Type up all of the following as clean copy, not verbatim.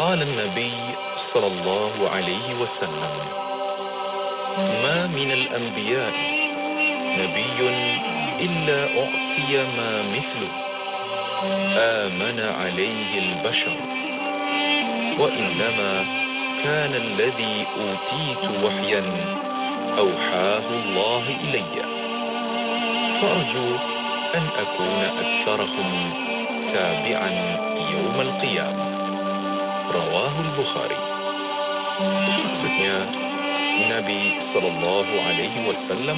قال النبي صلى الله عليه وسلم: ما من الأنبياء نبي إلا أعطي ما مثله آمن عليه البشر، وإنما كان الذي أوتيت وحيا أوحاه الله إلي، فأرجو أن أكون أكثرهم تابعا يوم القيامة. رواه البخاري. Maksudnya, Nabi SAW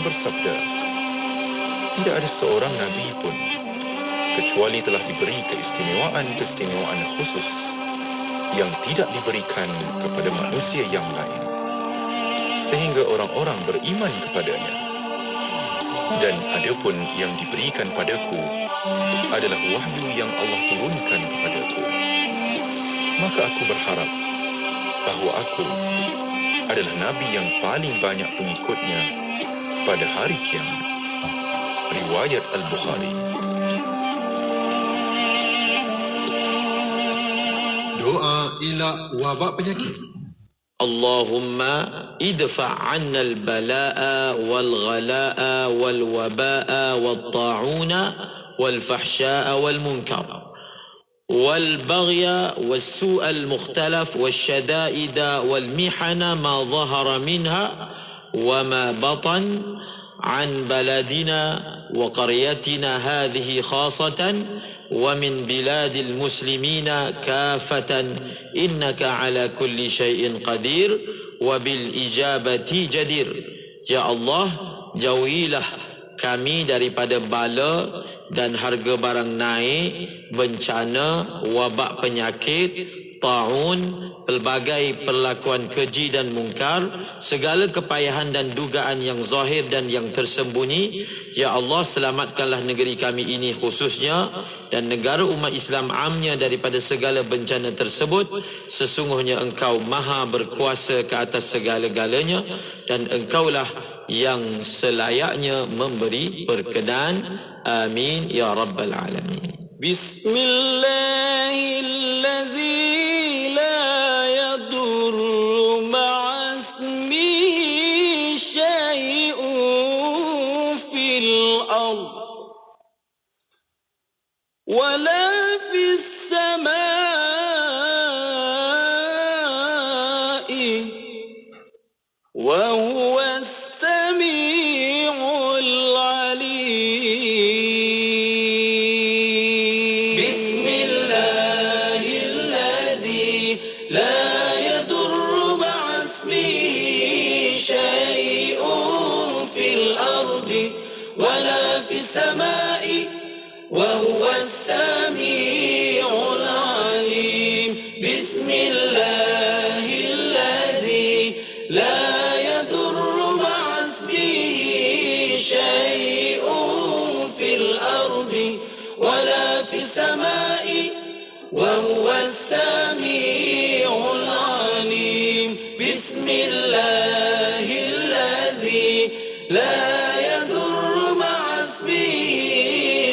bersabda, tidak ada seorang Nabi pun kecuali telah diberi keistimewaan khusus yang tidak diberikan kepada manusia yang lain, sehingga orang-orang beriman kepadanya. Dan adapun yang diberikan padaku adalah wahyu yang Allah turunkan kepadaku. Maka aku berharap bahawa aku adalah Nabi yang paling banyak pengikutnya pada hari kiamat. Riwayat Al-Bukhari. Doa elak wabak penyakit. Allahumma idfa' 'anna al-bala'a wal-ghala'a wal-waba'a wat-ta'una wal-fahsya'a wal-munkar والبغي والسوء المختلف والشدائد والمحن ما ظهر منها وما بطن عن بلدنا وقريتنا هذه خاصة ومن بلاد المسلمين كافة إنك على كل شيء قدير وبالإجابة جدير. Ya Allah, jauhilah kami daripada bala dan harga barang naik, bencana, wabak penyakit, ta'un, pelbagai perlakuan keji dan mungkar, segala kepayahan dan dugaan yang zahir dan yang tersembunyi. Ya Allah, selamatkanlah negeri kami ini khususnya dan negara umat Islam amnya daripada segala bencana tersebut. Sesungguhnya Engkau maha berkuasa ke atas segala-galanya dan Engkaulah yang selayaknya memberi berkenan. Amin ya rabbal alamin. Bismillahilladzi la yadurru ma'asmi syai'un fil ard wala fis samai wa huwa as-sami'ul alim. السماء وهو السميع العليم. بسم الله الذي لا يضر مع اسمه شيء في الأرض ولا في السماء وهو السميع العليم. بسم الله الذي لا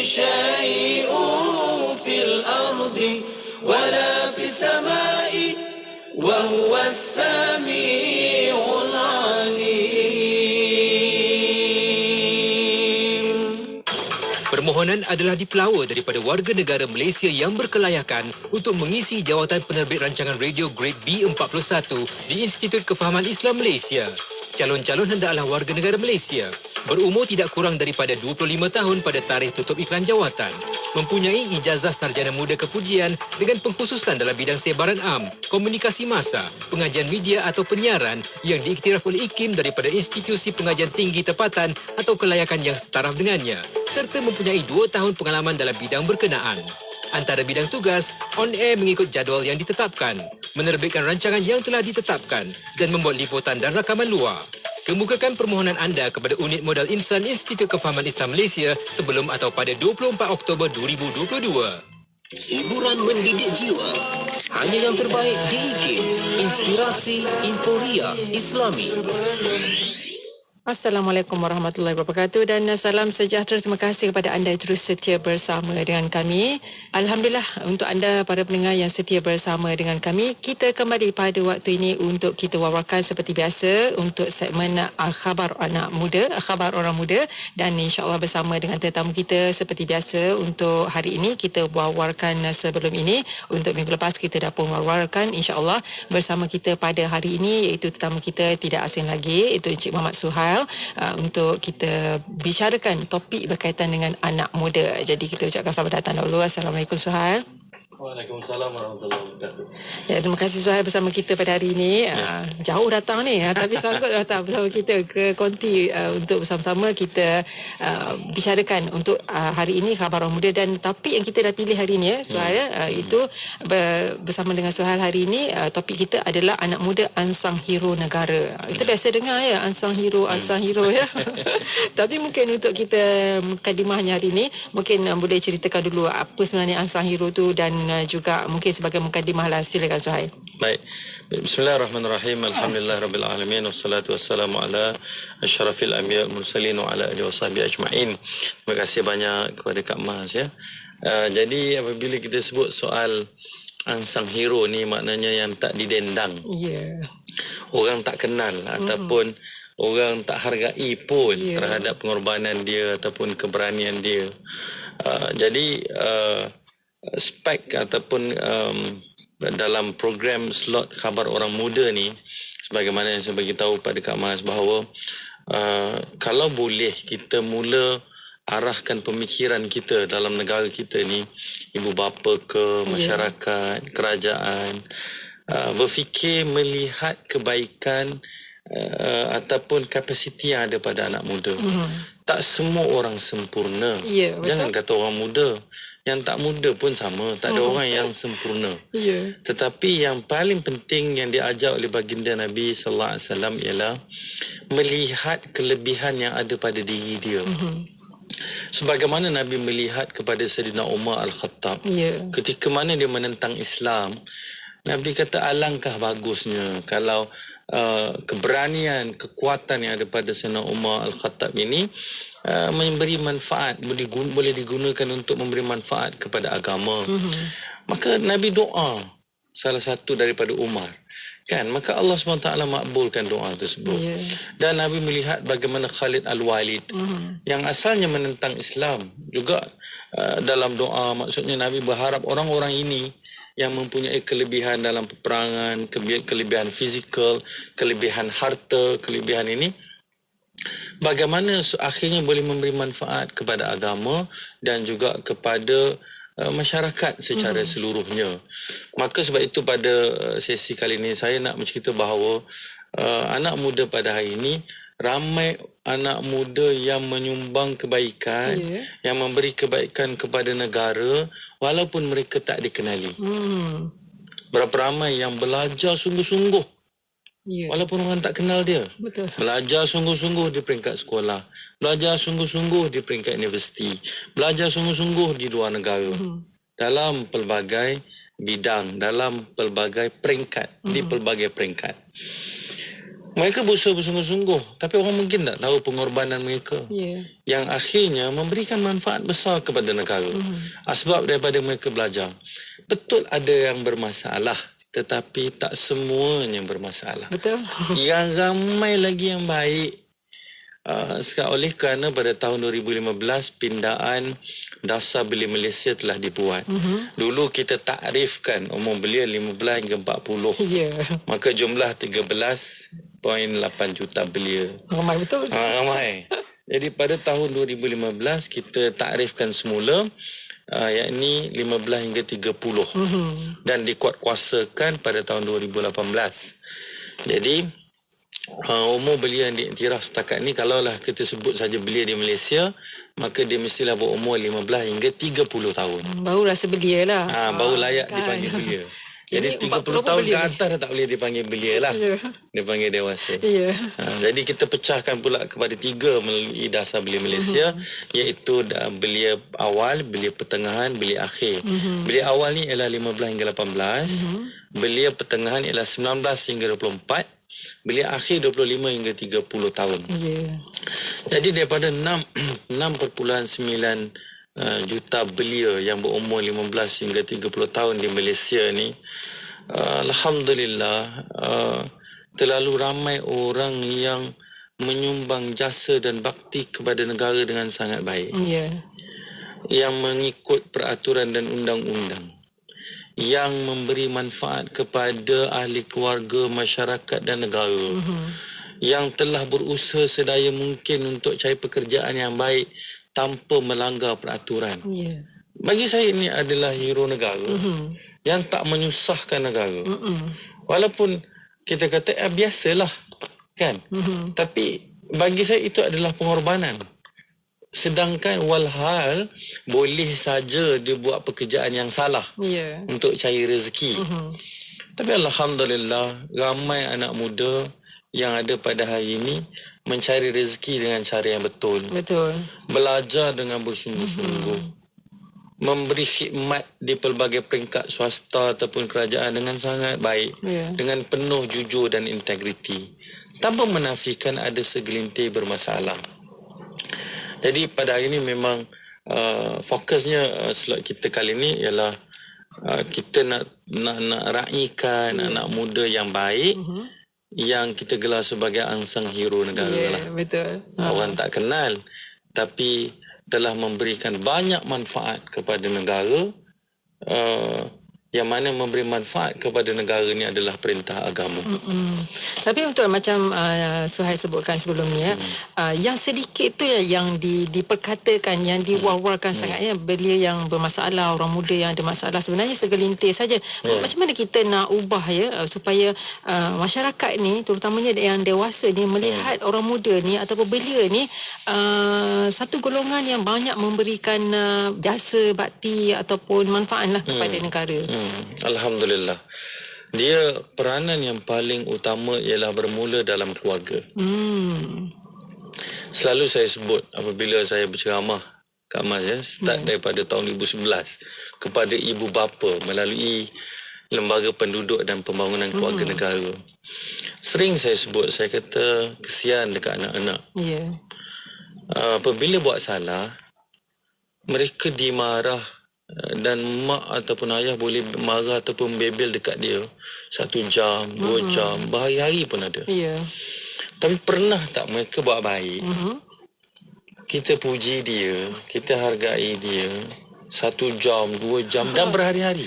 شيء في الأرض ولا في السماء وهو السميع العليم. Permohonan adalah dipelawa daripada warga negara Malaysia yang berkelayakan untuk mengisi jawatan penerbit rancangan radio grade B41 di Institut Kefahaman Islam Malaysia. Calon-calon hendaklah warga negara Malaysia, berumur tidak kurang daripada 25 tahun pada tarikh tutup iklan jawatan, mempunyai ijazah sarjana muda kepujian dengan pengkhususan dalam bidang sebaran am, komunikasi massa, pengajian media atau penyiaran yang diiktiraf oleh IKIM daripada institusi pengajian tinggi tempatan atau kelayakan yang setaraf dengannya, serta mempunyai 2 tahun pengalaman dalam bidang berkenaan. Antara bidang tugas, on air mengikut jadual yang ditetapkan, menerbitkan rancangan yang telah ditetapkan dan membuat liputan dan rakaman luar. Kemukakan permohonan anda kepada Unit Modal Insan Institut Kefahaman Islam Malaysia sebelum atau pada 24 Oktober 2022. Hiburan mendidik jiwa. Hanya yang terbaik di IKIM. Inspirasi Inforia Islami. Assalamualaikum warahmatullahi wabarakatuh dan salam sejahtera. Terima kasih kepada anda yang terus setia bersama dengan kami. Alhamdulillah untuk anda para pendengar yang setia bersama dengan kami. Kita kembali pada waktu ini untuk kita wawarkan seperti biasa untuk segmen Khabar Anak Muda, Khabar Orang Muda, dan insya-Allah bersama dengan tetamu kita seperti biasa untuk hari ini kita wawarkan sebelum ini. Untuk minggu lepas kita dah pun wawarkan, insya-Allah bersama kita pada hari ini iaitu tetamu kita tidak asing lagi, iaitu Encik Muhammad Suhail, untuk kita bicarakan topik berkaitan dengan anak muda. Jadi kita ucapkan selamat datang dahulu. Assalamualaikum Suhail. Waalaikumsalam warahmatullahi wabarakatuh. Ya, terima kasih Suhail bersama kita pada hari ini. Jauh datang ni, tapi sanggup datang bersama kita ke konti untuk bersama-sama kita bicarakan untuk hari ini Khabar Orang Muda. Dan topik yang kita dah pilih hari ini Suhail, itu bersama dengan Suhail hari ini topik kita adalah anak muda ansang hero negara. Kita biasa dengar ya ansang hero ya. Tapi mungkin untuk kita mukadimahnya hari ini, mungkin boleh ceritakan dulu apa sebenarnya ansang hero tu dan juga mungkin sebagai mukadimah lah. Silakan Suhail. Baik. Bismillahirrahmanirrahim. Alhamdulillahirabbil alamin wassalatu wassalamu ala asyrafil anbiya wal mursalin wa ala alihi washabihi ajmain. Terima kasih banyak kepada Kak Mas ya. Jadi apabila kita sebut soal ansang hero ni, maknanya yang tak didendang. Ya. Orang tak kenal ataupun orang tak hargai pun terhadap pengorbanan dia ataupun keberanian dia. Jadi spek ataupun dalam program slot Khabar Orang Muda ni, sebagaimana yang saya bagi tahu pada Kak Mas bahawa kalau boleh kita mula arahkan pemikiran kita dalam negara kita ni, ibu bapa ke masyarakat, kerajaan, berfikir melihat kebaikan ataupun kapasiti yang ada pada anak muda. Tak semua orang sempurna. Jangan kata orang muda, yang tak muda pun sama, tak ada orang yang sempurna. Tetapi yang paling penting yang diajar oleh baginda Nabi sallallahu alaihi wasallam ialah melihat kelebihan yang ada pada diri dia. Sebagaimana Nabi melihat kepada Sayyidina Umar Al-Khattab, ketika mana dia menentang Islam, Nabi kata alangkah bagusnya kalau keberanian, kekuatan yang ada pada Sayyidina Umar Al-Khattab ini memberi manfaat, boleh digunakan untuk memberi manfaat kepada agama. Maka Nabi doa salah satu daripada Umar, kan? Maka Allah SWT makbulkan doa tersebut. Dan Nabi melihat bagaimana Khalid Al-Walid yang asalnya menentang Islam juga dalam doa, maksudnya Nabi berharap orang-orang ini yang mempunyai kelebihan dalam peperangan, kelebihan fizikal, kelebihan harta, kelebihan ini, bagaimana akhirnya boleh memberi manfaat kepada agama dan juga kepada masyarakat secara seluruhnya. Maka sebab itu pada sesi kali ini saya nak bercerita bahawa anak muda pada hari ini, ramai anak muda yang menyumbang kebaikan, yang memberi kebaikan kepada negara walaupun mereka tak dikenali. Berapa ramai yang belajar sungguh-sungguh walaupun orang tak kenal dia. Belajar sungguh-sungguh di peringkat sekolah, belajar sungguh-sungguh di peringkat universiti, belajar sungguh-sungguh di luar negara, dalam pelbagai bidang, dalam pelbagai peringkat, di pelbagai peringkat. Mereka berusaha bersungguh-sungguh, tapi orang mungkin tak tahu pengorbanan mereka yang akhirnya memberikan manfaat besar kepada negara. Sebab daripada mereka belajar. Betul ada yang bermasalah, tetapi tak semuanya bermasalah. Betul. Yang ramai lagi yang baik. Oleh kerana pada tahun 2015 pindaan dasar belia Malaysia telah dibuat. Dulu kita takrifkan umur belia 15 hingga 40. Maka jumlah 13.8 juta belia. Ramai betul. Ramai. Jadi pada tahun 2015 kita takrifkan semula yakni 15 hingga 30 dan dikuatkuasakan pada tahun 2018. Jadi umur belia yang diiktiraf setakat ni, kalaulah kita sebut saja belia di Malaysia, maka dia mestilah berumur 15 hingga 30 tahun. Baru rasa belia lah. Baru layak dipanggil belia. Jadi 30 tahun ke atas dah tak boleh dipanggil belia lah. Dia panggil dewasa. Jadi kita pecahkan pula kepada 3 melalui dasar belia Malaysia, iaitu belia awal, belia pertengahan, belia akhir. Belia awal ni ialah 15 hingga 18, belia pertengahan ialah 19 hingga 24, Belia akhir 25 hingga 30 tahun. Jadi daripada 6.9 juta belia yang berumur 15 hingga 30 tahun di Malaysia ni, alhamdulillah terlalu ramai orang yang menyumbang jasa dan bakti kepada negara dengan sangat baik. Yang mengikut peraturan dan undang-undang, yang memberi manfaat kepada ahli keluarga, masyarakat dan negara, yang telah berusaha sedaya mungkin untuk cari pekerjaan yang baik tanpa melanggar peraturan. Bagi saya ini adalah hero negara yang tak menyusahkan negara. Walaupun kita kata biasalah kan, tapi bagi saya itu adalah pengorbanan. Sedangkan walhal boleh saja dia buat pekerjaan yang salah untuk cari rezeki. Tapi alhamdulillah ramai anak muda yang ada pada hari ini mencari rezeki dengan cara yang betul. Belajar dengan bersungguh-sungguh. Memberi khidmat di pelbagai peringkat swasta ataupun kerajaan dengan sangat baik, dengan penuh jujur dan integriti, tanpa menafikan ada segelintir bermasalah. Jadi pada hari ini memang fokusnya slot kita kali ini ialah kita nak raikan anak muda yang baik, yang kita gelar sebagai angsang hero negara lah. Orang tak kenal tapi telah memberikan banyak manfaat kepada negara. Yang mana memberi manfaat kepada negara ni adalah perintah agama. Tapi betul macam Suhail sebutkan sebelum ni yang sedikit tu yang diperkatakan, yang diwar-warkan sangatnya, belia yang bermasalah, orang muda yang ada masalah, sebenarnya segelintir saja. Macam mana kita nak ubah supaya masyarakat ni, terutamanya yang dewasa ni, melihat orang muda ni ataupun belia ni satu golongan yang banyak memberikan jasa bakti ataupun manfaat lah kepada negara. Alhamdulillah. Dia peranan yang paling utama ialah bermula dalam keluarga. Selalu saya sebut apabila saya berceramah Kak Mas start daripada tahun 2011 kepada ibu bapa melalui Lembaga Penduduk dan Pembangunan Keluarga Negara. Sering saya sebut, saya kata kesian dekat anak-anak. Apabila buat salah, mereka dimarah dan mak ataupun ayah boleh marah ataupun bebel dekat dia 1 jam, 2 jam, berhari-hari pun ada. Tapi pernah tak mereka buat baik? Kita puji dia, kita hargai dia 1 jam, 2 jam dan berhari-hari.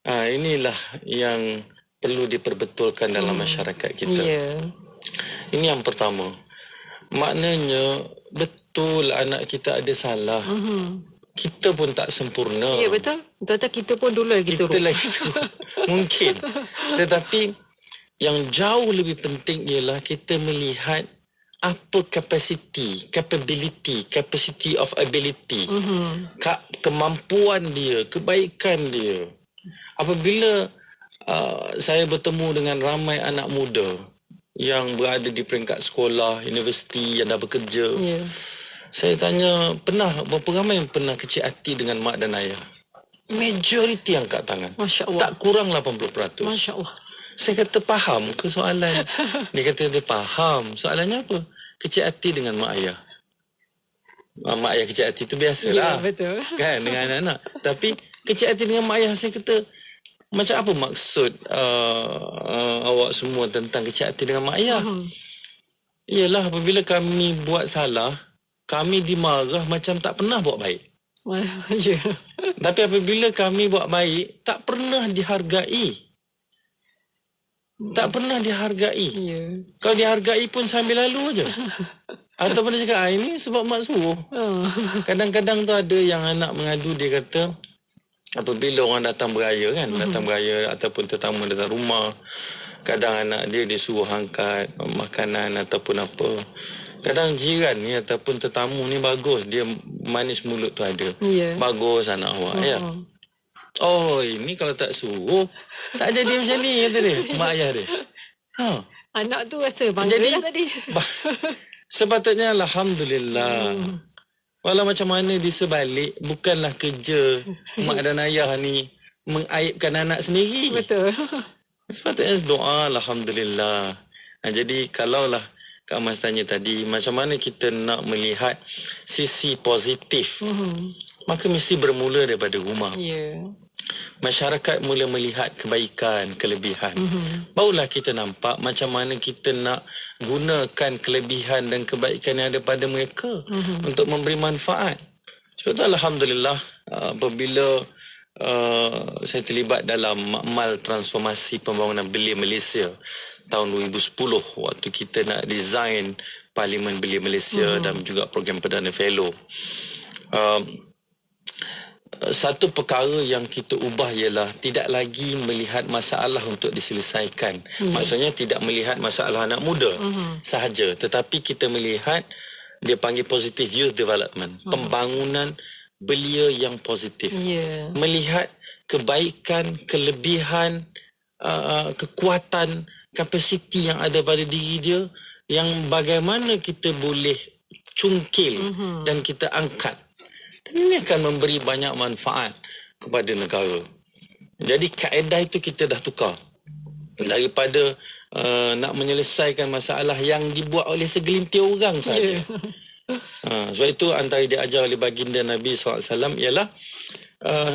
Inilah yang perlu diperbetulkan dalam masyarakat kita. Ini yang pertama. Maknanya betul anak kita ada salah. Kita pun tak sempurna. Betul. Betul, kita pun dulu lagi teruk. Kita lagi teruk. Mungkin. Tetapi yang jauh lebih penting ialah kita melihat apa capacity of ability, kemampuan dia, kebaikan dia. Apabila saya bertemu dengan ramai anak muda yang berada di peringkat sekolah, universiti, yang dah bekerja, saya tanya, berapa ramai yang pernah kecil hati dengan mak dan ayah? Majoriti angkat tangan. Masya Allah. Tak kurang 80%. Masya Allah. Saya kata, faham ke soalan? Dia kata, dia faham. Soalannya apa? Kecil hati dengan mak ayah. Mak ayah kecil hati tu biasalah. Betul. Kan, dengan anak-anak. Tapi kecil hati dengan mak ayah, saya kata, macam apa maksud awak semua tentang kecil hati dengan mak ayah? Ialah apabila kami buat salah, kami dimarah macam tak pernah buat baik. Tapi apabila kami buat baik, tak pernah dihargai. Tak pernah dihargai. Kalau dihargai pun sambil lalu aja. Ataupun dia cakap, ini sebab mak suruh. Kadang-kadang tu ada yang anak mengadu, dia kata, apabila orang datang beraya kan, datang beraya ataupun tetamu datang rumah, kadang anak dia disuruh angkat makanan ataupun apa. Kadang jiran ni ataupun tetamu ni bagus, dia manis mulut tu ada. Bagus anak awak ya. Oh, ini kalau tak suruh tak jadi macam ni, kata dia, mak ayah dia. Anak tu rasa bangga lah tadi. Sepatutnya alhamdulillah. Walau macam mana di sebalik, bukanlah kerja mak dan ayah ni mengaibkan anak sendiri. Betul. Sepatutnya doa, alhamdulillah. Jadi kalaulah Kak Mas tanya tadi, macam mana kita nak melihat sisi positif, maka mesti bermula daripada rumah. Masyarakat mula melihat kebaikan, kelebihan. Barulah kita nampak macam mana kita nak gunakan kelebihan dan kebaikan yang ada pada mereka untuk memberi manfaat. Sebab tu alhamdulillah, apabila saya terlibat dalam makmal transformasi pembangunan belia Malaysia tahun 2010, waktu kita nak design Parlimen Belia Malaysia dan juga program Perdana Fellow. Satu perkara yang kita ubah ialah tidak lagi melihat masalah untuk diselesaikan. Maksudnya tidak melihat masalah anak muda sahaja, tetapi kita melihat, dia panggil positive youth development, pembangunan belia yang positif. Melihat kebaikan, kelebihan, kekuatan, kapasiti yang ada pada diri dia, yang bagaimana kita boleh cungkil dan kita angkat. Dan ini akan memberi banyak manfaat kepada negara. Jadi kaedah itu kita dah tukar. Daripada nak menyelesaikan masalah yang dibuat oleh segelintir orang saja. Sebab itu antara diajar oleh baginda Nabi SAW ialah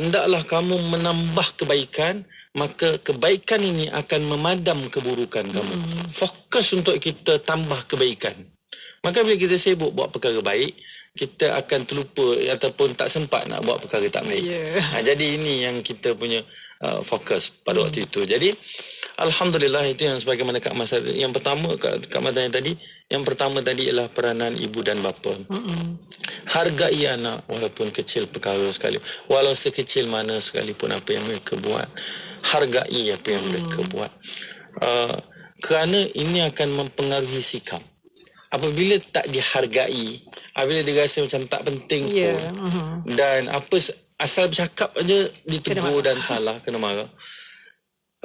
hendaklah kamu menambah kebaikan, maka kebaikan ini akan memadam keburukan kamu. Fokus untuk kita tambah kebaikan. Maka bila kita sibuk buat perkara baik, kita akan terlupa ataupun tak sempat nak buat perkara tak baik. Jadi ini yang kita punya fokus pada waktu itu. Jadi alhamdulillah, itu yang sebagaimana Kak Mas, yang pertama Kak Mas tanya tadi, yang pertama tadi ialah peranan ibu dan bapa. Hargai anak walaupun kecil perkara sekali, walau sekecil mana sekalipun apa yang mereka buat, hargai apa yang mereka buat. Kerana ini akan mempengaruhi sikap. Apabila tak dihargai, apabila dia rasa macam tak penting pun, dan apa asal bercakap aja ditegur dan salah, kena marah.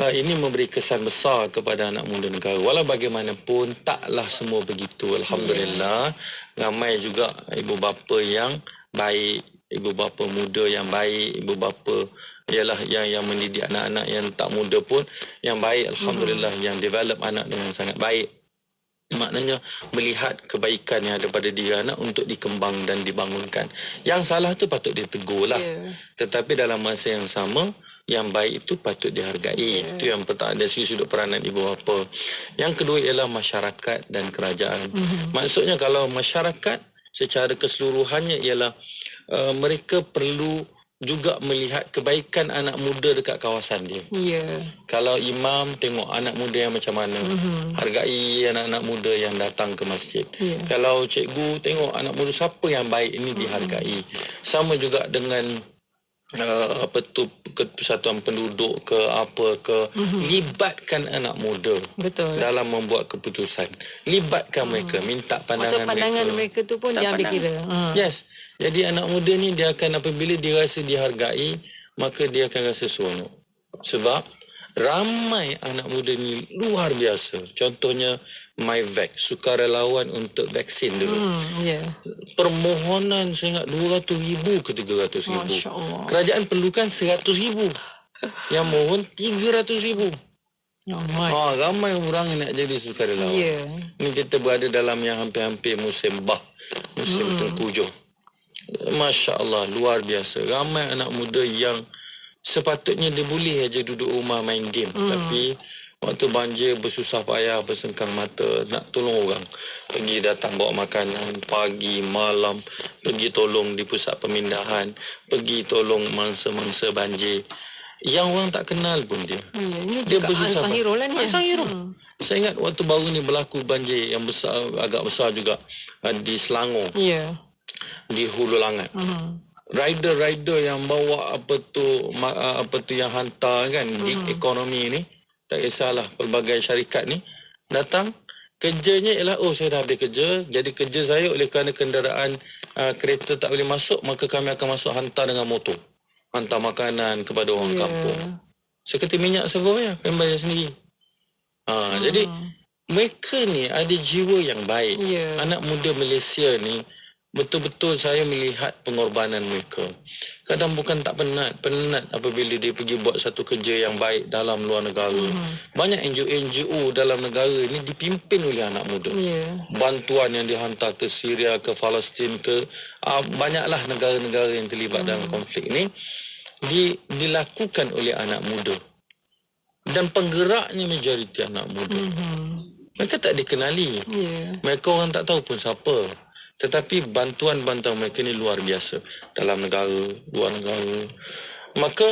Ini memberi kesan besar kepada anak muda negara. Walau bagaimanapun, taklah semua begitu. Alhamdulillah, ramai juga ibu bapa yang baik, ibu bapa muda yang baik, ibu bapa ialah yang mendidik anak-anak yang tak muda pun yang baik. Alhamdulillah, yang develop anak dengan sangat baik. Maknanya melihat kebaikan yang ada pada diri anak untuk dikembang dan dibangunkan. Yang salah tu patut ditegur lah. Tetapi dalam masa yang sama, yang baik itu patut dihargai. Itu yang pertama, dari sudut peranan ibu bapa. Yang kedua ialah masyarakat dan kerajaan. Maksudnya kalau masyarakat secara keseluruhannya ialah mereka perlu juga melihat kebaikan anak muda dekat kawasan dia. Kalau imam tengok anak muda yang macam mana, hargai anak-anak muda yang datang ke masjid. Kalau cikgu tengok anak muda siapa yang baik, ini dihargai. Sama juga dengan persatuan penduduk ke apa ke, libatkan anak muda dalam membuat keputusan. Libatkan mereka, minta pandangan mereka tu pun dia ambil kira. Yes. Jadi anak muda ni dia akan, apabila dia rasa dihargai, maka dia akan rasa seronok. Sebab ramai anak muda ni luar biasa. Contohnya MyVac, sukarelawan untuk vaksin dulu. Permohonan saya ingat 200,000 ke 300,000. Kerajaan perlukan 100,000. Yang mohon 300,000. Ramai orang yang nak jadi sukarelawan. Ini kita berada dalam yang hampir-hampir musim musim tengkujuh. Masya Allah, luar biasa. Ramai anak muda yang sepatutnya dia boleh aja duduk rumah main game. Tapi waktu banjir bersusah payah, bersengkang mata nak tolong orang. Pergi datang bawa makanan, pagi, malam, pergi tolong di pusat pemindahan, pergi tolong mangsa-mangsa banjir. Yang orang tak kenal pun dia. Dia bersusah payah. Ansar Hero. Saya ingat waktu baru ni berlaku banjir yang besar, agak besar juga di Selangor. Di Hulu Langat. Rider-rider yang bawa apa tu yang hantar kan, gig ekonomi ni, tak kisahlah pelbagai syarikat ni datang, kerjanya ialah saya dah habis kerja, jadi kerja saya oleh kerana kenderaan kereta tak boleh masuk, maka kami akan masuk hantar dengan motor, hantar makanan kepada orang kampung. Seketika minyak saya bayar, kami bayar sendiri. Jadi mereka ni ada jiwa yang baik. Anak muda Malaysia ni betul-betul saya melihat pengorbanan mereka. kadang bukan tak penat apabila dia pergi buat satu kerja yang baik dalam luar negara. Banyak NGO dalam negara ni dipimpin oleh anak muda. Bantuan yang dihantar ke Syria, ke Palestin, ke banyaklah negara-negara yang terlibat dalam konflik ni dilakukan oleh anak muda. Dan penggeraknya majoriti anak muda. Mereka tak dikenali. Mereka orang tak tahu pun siapa. Tetapi bantuan-bantuan mereka ni luar biasa. Dalam negara, luar negara. Maka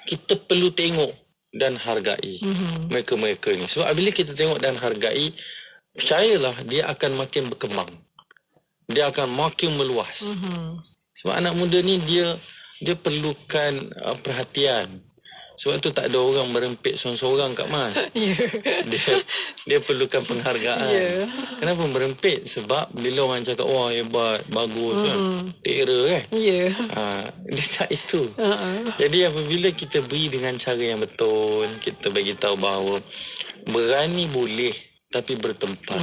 kita perlu tengok dan hargai mereka-mereka ni. Sebab bila kita tengok dan hargai, percayalah dia akan makin berkembang. Dia akan makin meluas. Sebab anak muda ni dia perlukan perhatian. Sebab tu tak ada orang merempit seorang-seorang Kak Mas. Dia perlukan penghargaan. Kenapa merempit? Sebab bila orang cakap wah hebat, bagus kan, tera kan. Dia tak itu. Jadi apabila kita beri dengan cara yang betul, kita bagi tahu bahawa berani boleh tapi bertempat.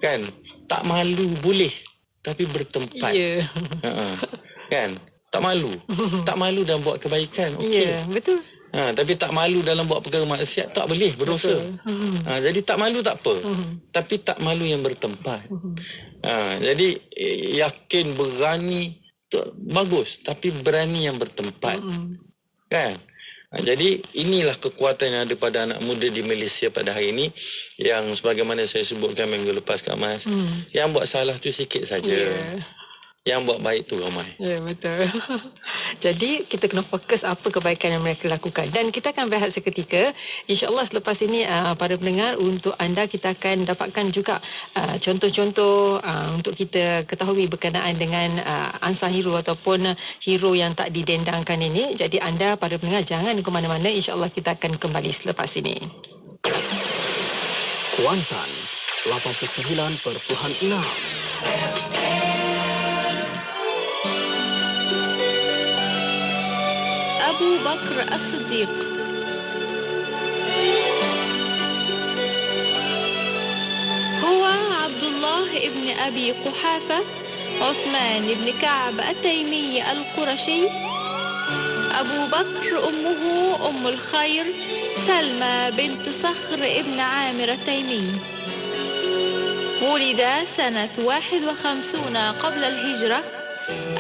Kan? Tak malu boleh tapi bertempat. Kan? Tak malu. Tak malu dalam buat kebaikan. Okey. Betul. Tapi tak malu dalam buat perkara maksiat tak boleh, berdosa. Jadi tak malu tak apa. Tapi tak malu yang bertempat. Jadi yakin berani tu bagus, tapi berani yang bertempat. Kan? Jadi inilah kekuatan yang ada pada anak muda di Malaysia pada hari ini, yang sebagaimana saya sebutkan minggu lepas Kak Mas, yang buat salah tu sikit saja. Yang buat baik tu ramai. Ya, betul. Jadi kita kena fokus apa kebaikan yang mereka lakukan. Dan kita akan berehat seketika. InsyaAllah selepas ini para pendengar, untuk anda kita akan dapatkan juga contoh-contoh untuk kita ketahui berkenaan dengan unsung hero ataupun hero yang tak didendangkan ini. Jadi anda para pendengar jangan ke mana-mana. InsyaAllah kita akan kembali selepas ini. Kuantan 89.6. أبو بكر الصديق هو عبد الله ابن أبي قحافة عثمان بن كعب التيمي القرشي. أبو بكر أمه أم الخير سلمى بنت صخر ابن عامر التيمي. ولد سنة 51 قبل الهجرة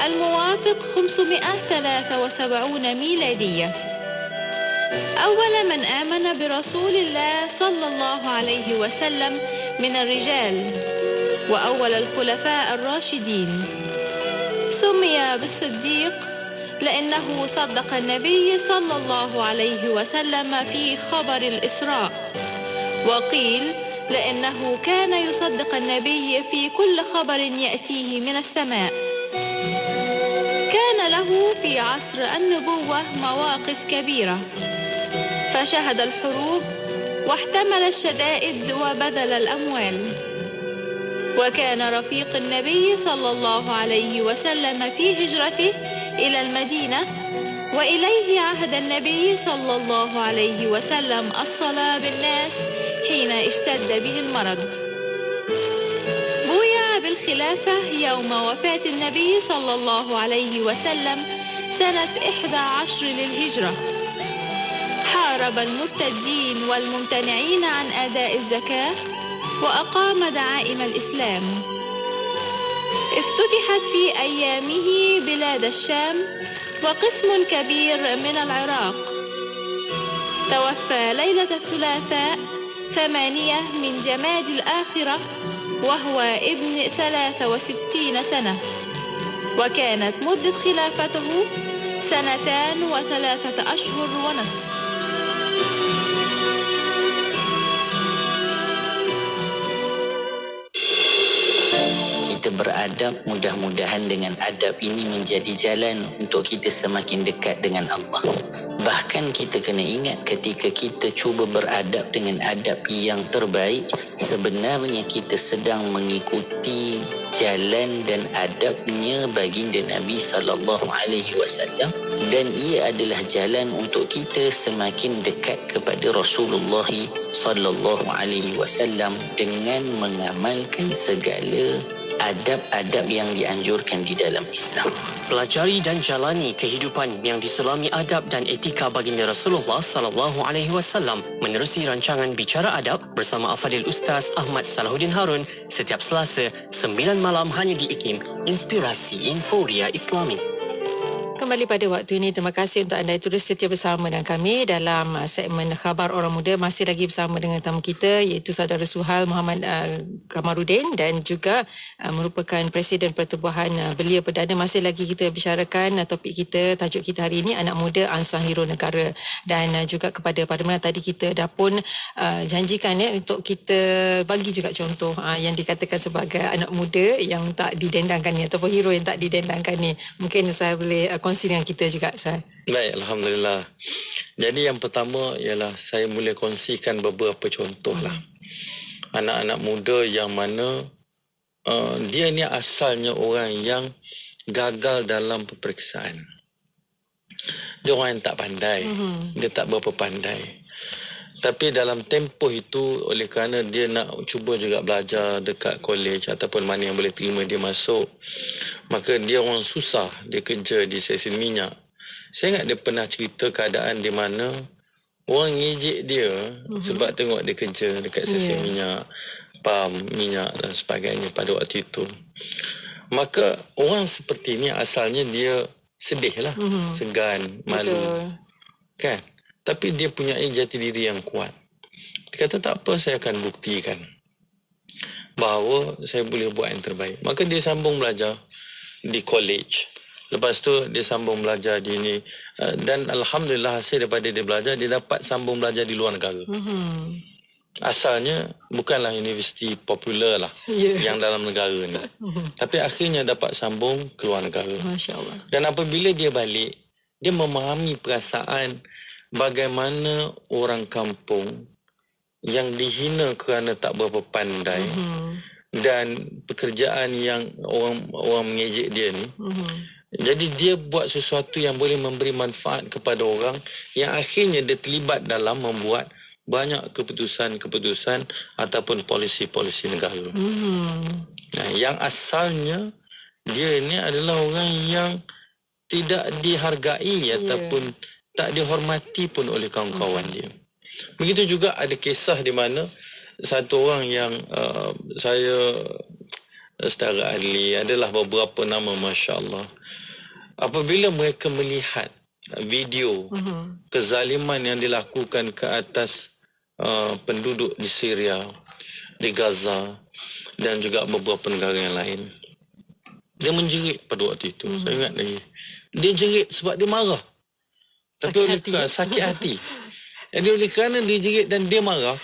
الموافق 573 ميلادية. أول من آمن برسول الله صلى الله عليه وسلم من الرجال، وأول الخلفاء الراشدين. سمي بالصديق لأنه صدق النبي صلى الله عليه وسلم في خبر الإسراء، وقيل لأنه كان يصدق النبي في كل خبر يأتيه من السماء. كان له في عصر النبوة مواقف كبيرة، فشهد الحروب واحتمل الشدائد وبذل الأموال، وكان رفيق النبي صلى الله عليه وسلم في هجرته إلى المدينة، وإليه عهد النبي صلى الله عليه وسلم الصلاة بالناس حين اشتد به المرض. بويع بالخلافة يوم وفاة النبي صلى الله عليه وسلم سنة 11 للهجرة. حارب المرتدين والممتنعين عن أداء الزكاة، وأقام دعائم الإسلام. افتتحت في أيامه بلاد الشام وقسم كبير من العراق. توفى ليلة الثلاثاء 8 من جماد الآخرة وهو ابن 63 سنة، وكانت مدة خلافته 2 و3 أشهر ونصف. Kita beradab, mudah-mudahan dengan adab ini menjadi jalan untuk kita semakin dekat dengan Allah. Bahkan kita kena ingat ketika kita cuba beradab dengan adab yang terbaik, sebenarnya kita sedang mengikuti jalan dan adabnya baginda Nabi SAW, dan ia adalah jalan untuk kita semakin dekat kepada Rasulullah SAW dengan mengamalkan segala adab-adab yang dianjurkan di dalam Islam. Pelajari dan jalani kehidupan yang diselami adab dan etika baginda Rasulullah sallallahu alaihi wasallam menerusi rancangan Bicara Adab bersama Al-Fadhil Ustaz Ahmad Salahuddin Harun setiap Selasa 9 malam hanya di IKIM Inspirasi Inforia Islami. Kembali pada waktu ini, terima kasih untuk anda terus setia bersama dengan kami dalam segmen Khabar Orang Muda. Masih lagi bersama dengan tamu kita iaitu Saudara Suhal Muhammad Kamarudin dan juga merupakan Presiden Pertubuhan Belia Perdana. Masih lagi kita bicarakan topik kita, tajuk kita hari ini, anak muda ansang hero negara. Dan juga kepada Parlimen tadi kita dah pun janjikan untuk kita bagi juga contoh yang dikatakan sebagai anak muda yang tak didendangkan ni ataupun hero yang tak didendangkan ni. Mungkin saya boleh kongsi dengan kita juga, Ustaz. Baik, Alhamdulillah. Jadi yang pertama ialah saya boleh kongsikan beberapa contoh lah. Anak-anak muda yang mana dia ni asalnya orang yang gagal dalam peperiksaan. Dia orang yang tak pandai. Dia tak berapa pandai. Tapi dalam tempoh itu, oleh kerana dia nak cuba juga belajar dekat college ataupun mana yang boleh terima dia masuk, maka dia orang susah, dia kerja di stesen minyak. Saya ingat dia pernah cerita keadaan di mana orang ngejek dia sebab tengok dia kerja dekat stesen minyak, pam minyak dan sebagainya pada waktu itu. Maka orang seperti ni asalnya dia sedih lah, segan, malu. Kan? Tapi dia punya jati diri yang kuat. Dia kata tak apa, saya akan buktikan bahawa saya boleh buat yang terbaik. Maka dia sambung belajar di college. Lepas tu dia sambung belajar di ini. Dan Alhamdulillah hasil daripada dia belajar, dia dapat sambung belajar di luar negara. Asalnya bukanlah universiti popular lah yang dalam negara ni. Tapi akhirnya dapat sambung ke luar negara. Masya Allah. Dan apabila dia balik, dia memahami perasaan bagaimana orang kampung yang dihina kerana tak berapa pandai dan pekerjaan yang orang mengejek dia ni. Jadi dia buat sesuatu yang boleh memberi manfaat kepada orang yang akhirnya dia terlibat dalam membuat banyak keputusan-keputusan ataupun polisi-polisi negara. Nah, yang asalnya dia ni adalah orang yang tidak dihargai ataupun tak dihormati pun oleh kawan-kawan dia. Begitu juga ada kisah di mana satu orang yang saya setara ahli, adalah beberapa nama, Masya Allah. Apabila mereka melihat video kezaliman yang dilakukan ke atas penduduk di Syria, di Gaza dan juga beberapa negara yang lain, dia menjerit pada waktu itu. Saya ingat lagi. Dia jerit sebab dia marah. Tapi oleh kerana sakit hati. Jadi oleh kerana dia jerit dan dia marah,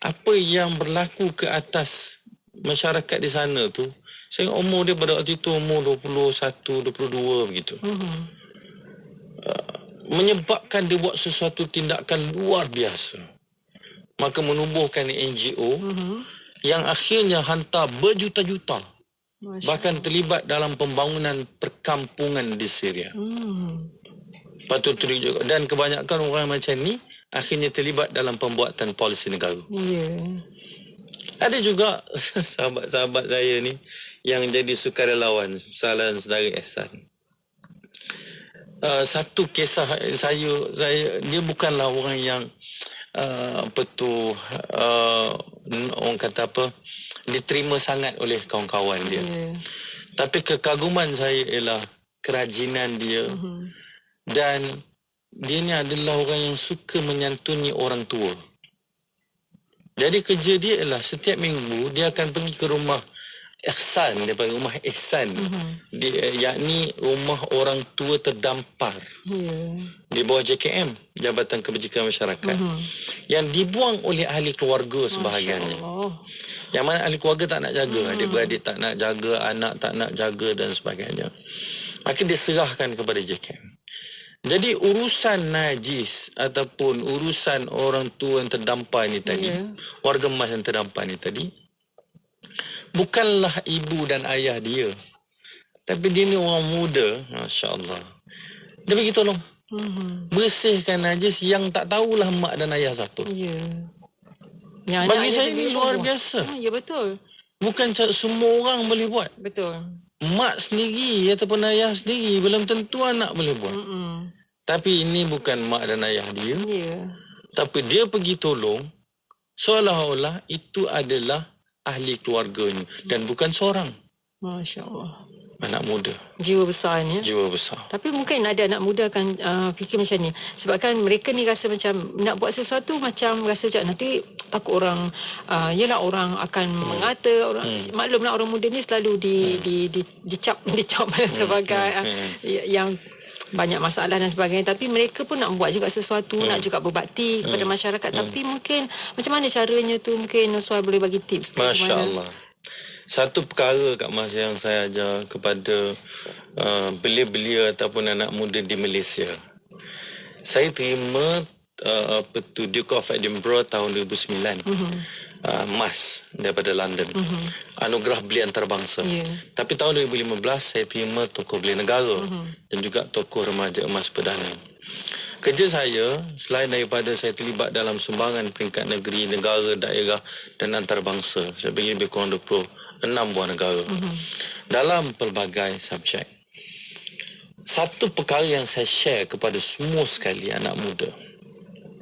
apa yang berlaku ke atas masyarakat di sana tu, saya ingat umur dia pada waktu itu umur 21, 22 begitu. Menyebabkan dia buat sesuatu tindakan luar biasa. Maka menubuhkan NGO yang akhirnya hantar berjuta-juta, bahkan terlibat dalam pembangunan perkampungan di Syria. Patut juga. Dan kebanyakan orang macam ni akhirnya terlibat dalam pembuatan polisi negara. Ada juga sahabat-sahabat saya ni yang jadi sukarelawan, Salan Saudara Ehsan. Satu kisah saya dia bukanlah orang yang orang kata apa, diterima sangat oleh kawan-kawan dia. Tapi kekaguman saya ialah kerajinan dia. Dan dia ni adalah orang yang suka menyantuni orang tua. Jadi kerja dia ialah setiap minggu dia akan pergi ke rumah Ihsan, dia panggil rumah Ihsan. Yakni rumah orang tua terdampar. Di bawah JKM, Jabatan Kebajikan Masyarakat. Yang dibuang oleh ahli keluarga sebahagiannya. Yang mana ahli keluarga tak nak jaga, adik-beradik tak nak jaga, anak tak nak jaga dan sebagainya. Maka diserahkan kepada JKM. Jadi urusan najis ataupun urusan orang tua yang terdampar ni tadi, warga emas yang terdampar ni tadi, bukanlah ibu dan ayah dia. Tapi dia ni orang muda, Masya Allah. Dia pergi tolong. Bersihkan najis yang tak tahulah mak dan ayah siapa. Bagi saya ni luar biasa. Ya, betul. Bukan semua orang boleh buat. Betul. Mak sendiri ataupun ayah sendiri belum tentu anak boleh buat. Tapi ini bukan mak dan ayah dia. Tapi dia pergi tolong, seolah-olah itu adalah ahli keluarganya dan bukan seorang. Masya Allah. Anak muda. Jiwa besar ni. Jiwa besar. Tapi mungkin ada anak muda akan fikir macam ni. Sebabkan mereka ni rasa macam nak buat sesuatu macam rasa macam nanti takut orang yelah orang akan mengata orang. Maklumlah orang muda ni selalu dicap sebagai yang banyak masalah dan sebagainya, tapi mereka pun nak buat juga sesuatu, nak juga berbakti kepada masyarakat. Tapi mungkin macam mana caranya tu, mungkin Ustaz boleh bagi tips. Masya Allah. Satu perkara Kak Mas yang saya ajar kepada belia-belia ataupun anak muda di Malaysia. Saya terima Duke of Edinburgh tahun 2009. Mas daripada London. Anugerah belia antarabangsa. Tapi tahun 2015 saya terima tokoh belia negara dan juga tokoh remaja emas perdana. Kerja saya, selain daripada saya terlibat dalam sumbangan peringkat negeri, negara, daerah dan antarabangsa, saya pergi lebih kurang 26 buah negara dalam pelbagai subjek. Satu perkara yang saya share kepada semua sekali anak muda.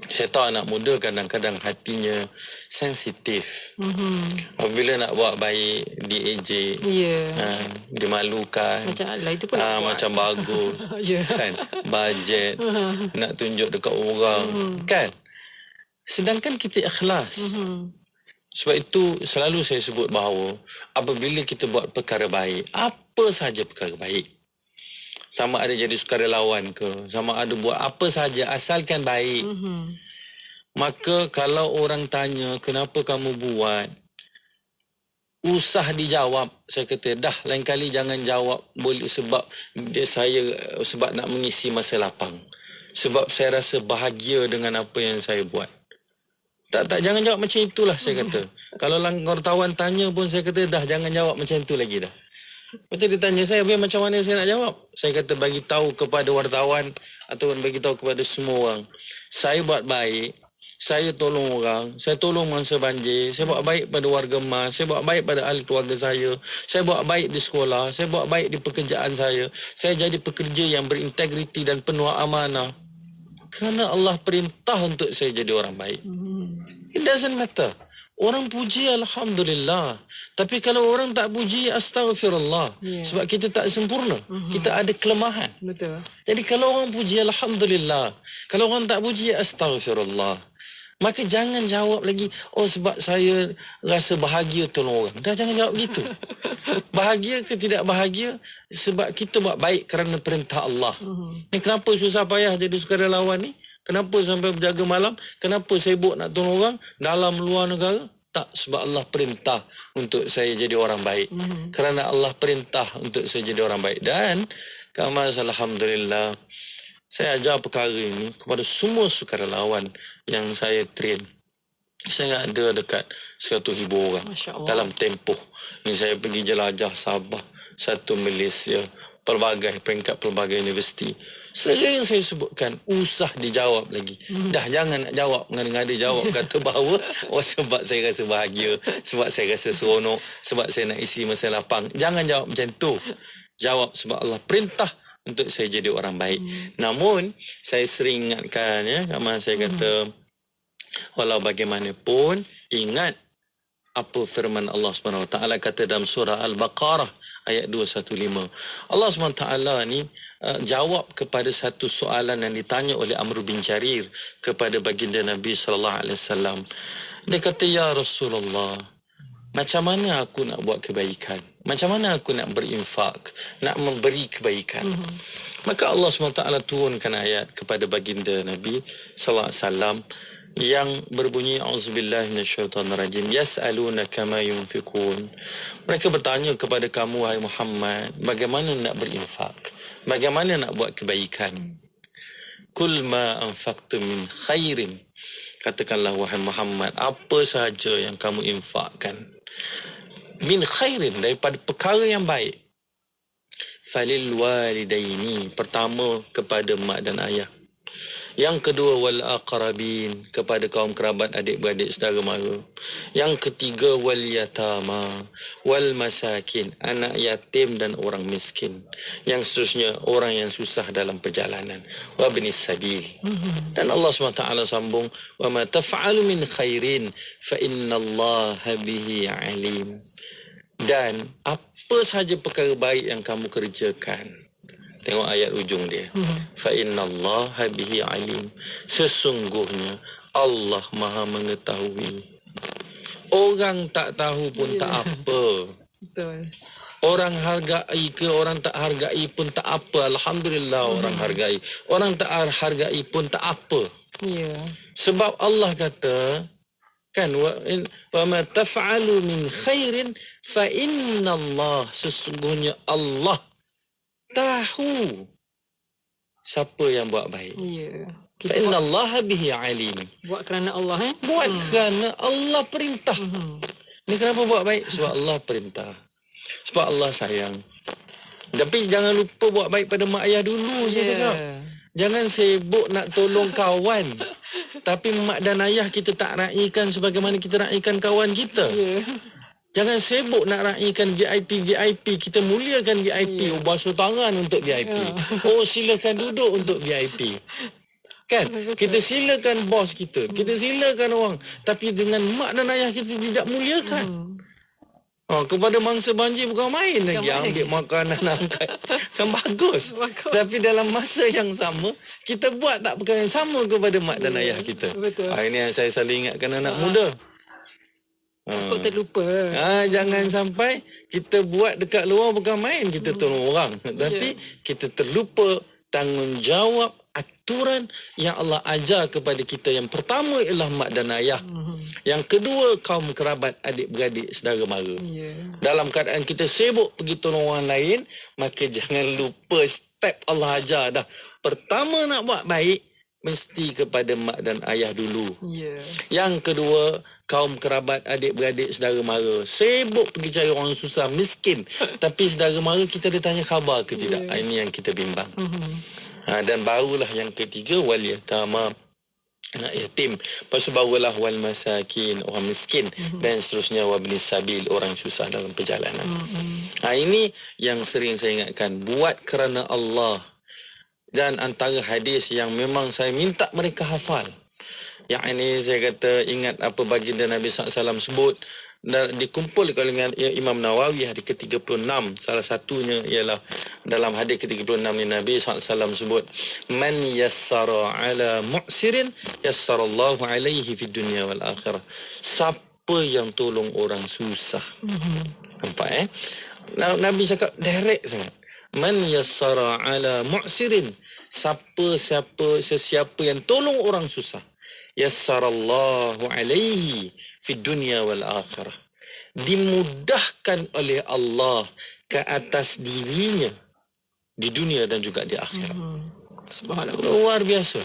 Saya tahu anak muda kadang-kadang hatinya sensitif. Apabila nak buat baik, diejek, dimalukan, macam bagus, kan? Bajet, nak tunjuk dekat orang, kan? Sedangkan kita ikhlas. Sebab itu selalu saya sebut bahawa apabila kita buat perkara baik, apa saja perkara baik, sama ada jadi sukarelawan ke, sama ada buat apa saja asalkan baik, maka kalau orang tanya kenapa kamu buat, usah dijawab. Saya kata dah, lain kali jangan jawab boleh sebab nak mengisi masa lapang, sebab saya rasa bahagia dengan apa yang saya buat. Tak, jangan jawab macam itulah, saya kata. Kalau wartawan tanya pun saya kata dah, jangan jawab macam itu lagi dah. Lepas tu dia tanya saya, macam mana saya nak jawab? Saya kata bagi tahu kepada wartawan ataupun bagi tahu kepada semua orang, saya buat baik, saya tolong orang, saya tolong mangsa banjir, saya buat baik pada warga emas, saya buat baik pada ahli keluarga saya buat baik di sekolah, saya buat baik di pekerjaan saya jadi pekerja yang berintegriti dan penuh amanah. Kerana Allah perintah untuk saya jadi orang baik. It doesn't matter. Orang puji Alhamdulillah. Tapi kalau orang tak puji, astaghfirullah. Sebab kita tak sempurna. Kita ada kelemahan. Betul. Jadi kalau orang puji Alhamdulillah. Kalau orang tak puji, astaghfirullah. Maka jangan jawab lagi, oh sebab saya rasa bahagia tolong orang. Dah, jangan jawab gitu. Bahagia ke tidak bahagia, sebab kita buat baik kerana perintah Allah. Ni kenapa susah payah jadi sukarelawan ni? Kenapa sampai berjaga malam? Kenapa sibuk nak tolong orang dalam luar negara? Tak, sebab Allah perintah untuk saya jadi orang baik. Kerana Allah perintah untuk saya jadi orang baik. Dan Kak Mas, Alhamdulillah, saya ajar perkara ini kepada semua sukarelawan yang saya train. Saya ada dekat 100,000 orang dalam tempoh ni. Saya pergi jelajah Sabah, satu Malaysia, peringkat pelbagai universiti. Selera yang saya sebutkan, usah dijawab lagi. Dah, jangan nak jawab, ngada-ngada jawab kata bahawa sebab saya rasa bahagia, sebab saya rasa seronok, sebab saya nak isi masa lapang. Jangan jawab macam tu. Jawab sebab Allah perintah untuk saya jadi orang baik. Namun saya sering ingatkan, saya kata, walau bagaimanapun, ingat apa firman Allah SWT kata dalam surah Al-Baqarah ayat 215. Allah SWT ni jawab kepada satu soalan yang ditanya oleh Amr bin Jarir kepada baginda Nabi SAW. Dia kata, ya Rasulullah, macam mana aku nak buat kebaikan? Macam mana aku nak berinfak, nak memberi kebaikan? Maka Allah SWT turunkan ayat kepada baginda Nabi SAW yang berbunyi, auzubillahi minasyaitonirrajim, yas'alunaka ma yunfikun. Mereka bertanya kepada kamu, wahai Muhammad, bagaimana nak berinfak, bagaimana nak buat kebaikan. Kul ma anfaqtum min khairin, katakanlah wahai Muhammad, apa sahaja yang kamu infakkan, min khairin, daripada perkara yang baik, falil walidaini, pertama kepada mak dan ayah, Yang kedua, wal aqrabin, kepada kaum kerabat, adik-beradik, saudara mara. Yang ketiga, wal yatama, wal masakin, anak yatim dan orang miskin. Yang seterusnya, orang yang susah dalam perjalanan. Wa binis sabil. Dan Allah SWT sambung, wa ma taf'alu min khairin fa innallaha bihi alim. Dan apa sahaja perkara baik yang kamu kerjakan, tengok ayat ujung dia. Fa innallaha bihi alim. Sesungguhnya Allah Maha mengetahui. Orang tak tahu pun tak apa. Betul. Orang hargai ke orang tak hargai pun tak apa. Alhamdulillah orang hargai. Orang tak hargai pun tak apa. Ya. Sebab Allah kata kan wa ma taf'alu min khairin fa innallah, sesungguhnya Allah tahu siapa yang buat baik. Ya. Fa innallaha bihi alim. Buat kerana Allah Buat kerana Allah perintah. Ni kenapa buat baik? Sebab Allah perintah. Sebab Allah sayang. Tapi jangan lupa buat baik pada mak ayah dulu, saya cakap. Jangan sibuk nak tolong kawan. Tapi mak dan ayah kita tak raikan sebagaimana kita raikan kawan kita. Jangan sibuk nak raikan VIP. Kita muliakan VIP. Oh, basuh tangan untuk VIP. Oh, silakan duduk untuk VIP. Kan? Kita silakan bos kita. Kita silakan orang. Tapi dengan mak dan ayah kita tidak muliakan. Kepada mangsa banjir bukan main lagi. Ambil makanan, angkat. Kan bagus. Tapi dalam masa yang sama, kita buat tak perkara yang sama kepada mak dan ayah kita. Betul. Ini yang saya selalu ingatkan anak muda. Takut terlupa. Jangan sampai kita buat dekat luar bukan main kita tolong orang. Tapi kita terlupa tanggungjawab aturan yang Allah ajar kepada kita. Yang pertama ialah mak dan ayah. Yang kedua, kaum kerabat, adik-beradik, saudara mara. Dalam keadaan kita sibuk pergi tolong orang lain, maka jangan lupa step Allah ajar dah. Pertama nak buat baik, mesti kepada mak dan ayah dulu. Yang kedua, kaum kerabat, adik-beradik, saudara mara. Sibuk pergi cari orang susah, miskin. Tapi saudara mara kita ada tanya khabar ke tidak? Ini yang kita bimbang. Dan barulah yang ketiga, wal yatama, anak yatim. Lepas tu barulah wal masakin, orang miskin. Dan seterusnya wabnis sabil, orang susah dalam perjalanan. Ini yang sering saya ingatkan. Buat kerana Allah. Dan antara hadis yang memang saya minta mereka hafal. Yang ini saya kata ingat apa baginda Nabi SAW sebut. Dan dikumpul dengan Imam Nawawi hadis ke-36. Salah satunya ialah dalam hadis ke-36 ni Nabi SAW sebut, man yassara ala mu'sirin yassarallahu alaihi fid dunya wal akhirah. Siapa yang tolong orang susah. Nampak Nabi cakap direct sangat. Man yassara ala mu'sirin, sesiapa yang tolong orang susah, yassarallahu alaihi fid dunya wal akhirah, dimudahkan oleh Allah ke atas dirinya di dunia dan juga di akhirat. Subhanallah. Luar biasa.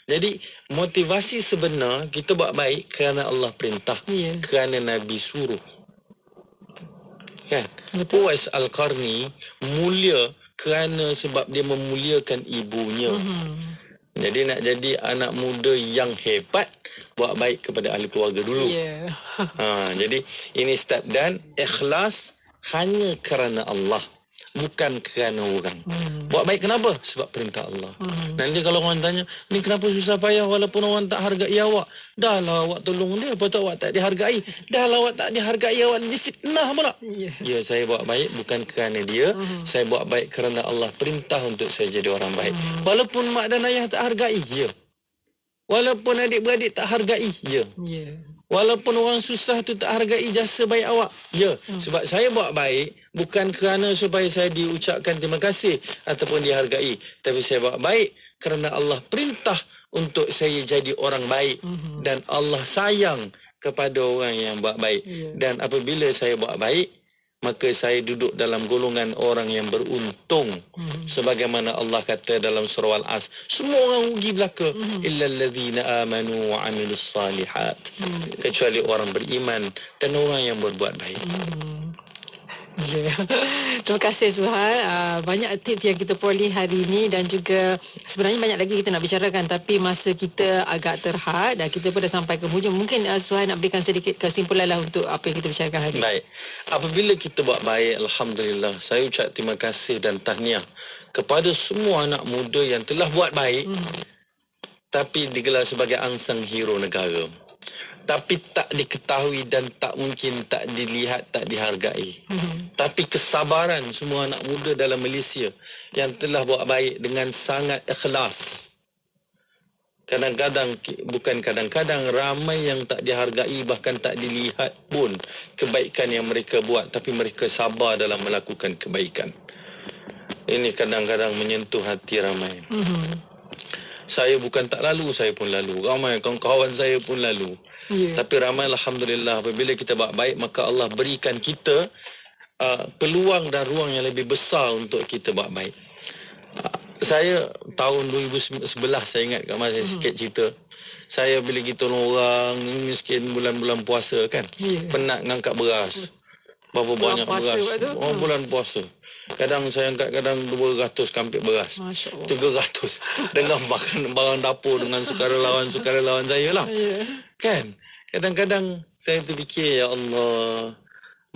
Jadi motivasi sebenar kita buat baik kerana Allah perintah, kerana Nabi suruh. Kan? Uwais Al-Qarni mulia kerana sebab dia memuliakan ibunya. Jadi nak jadi anak muda yang hebat, buat baik kepada ahli keluarga dulu. Jadi ini step. Dan ikhlas hanya kerana Allah, bukan kerana orang. Buat baik kenapa? Sebab perintah Allah. Nanti kalau orang tanya, ni kenapa susah payah walaupun orang tak hargai awak? Dah lah awak tolong dia, lepas tu awak tak dihargai. Dah lah awak tak dihargai, awak difitnah pula. Ya, saya buat baik bukan kerana dia. Saya buat baik kerana Allah perintah untuk saya jadi orang baik. Walaupun mak dan ayah tak hargai, ya. Walaupun adik-beradik tak hargai, ya. Walaupun orang susah tu tak hargai jasa baik awak, ya. Sebab saya buat baik bukan kerana supaya saya diucapkan terima kasih ataupun dihargai. Tapi saya buat baik kerana Allah perintah untuk saya jadi orang baik. Dan Allah sayang kepada orang yang buat baik. Dan apabila saya buat baik, maka saya duduk dalam golongan orang yang beruntung. Sebagaimana Allah kata dalam surah Al-As, semua orang rugi belaka, illal ladzina amanu wa amilus salihat, kecuali orang beriman dan orang yang berbuat baik. Ya. Terima kasih Suhal. Banyak tips yang kita peroleh hari ini dan juga sebenarnya banyak lagi kita nak bicarakan tapi masa kita agak terhad dan kita pun dah sampai ke hujung. Mungkin Suhal nak berikan sedikit kesimpulan lah untuk apa yang kita bicarakan hari ini. Baik. Apabila kita buat baik, alhamdulillah, saya ucap terima kasih dan tahniah kepada semua anak muda yang telah buat baik tapi digelar sebagai unsung hero negara. Tapi tak diketahui dan tak mungkin tak dilihat, tak dihargai. Tapi kesabaran semua anak muda dalam Malaysia yang telah buat baik dengan sangat ikhlas. Bukan kadang-kadang ramai yang tak dihargai, bahkan tak dilihat pun kebaikan yang mereka buat, tapi mereka sabar dalam melakukan kebaikan. Ini kadang-kadang menyentuh hati ramai. Saya bukan tak lalu, saya pun lalu. Ramai kawan-kawan saya pun lalu. Tapi ramai alhamdulillah apabila kita buat baik, maka Allah berikan kita peluang dan ruang yang lebih besar untuk kita buat baik. Saya tahun 2011 saya ingat kat masa sikit cerita. Saya bila kita tolong orang miskin bulan-bulan puasa kan. Penat ngangkat beras. Berapa banyak beras. Bulan puasa. Kadang saya angkat 200 kampik beras. 300 dengan makan barang dapur dengan sukarelawan saya lah. Kan? Kadang-kadang saya terfikir, ya Allah,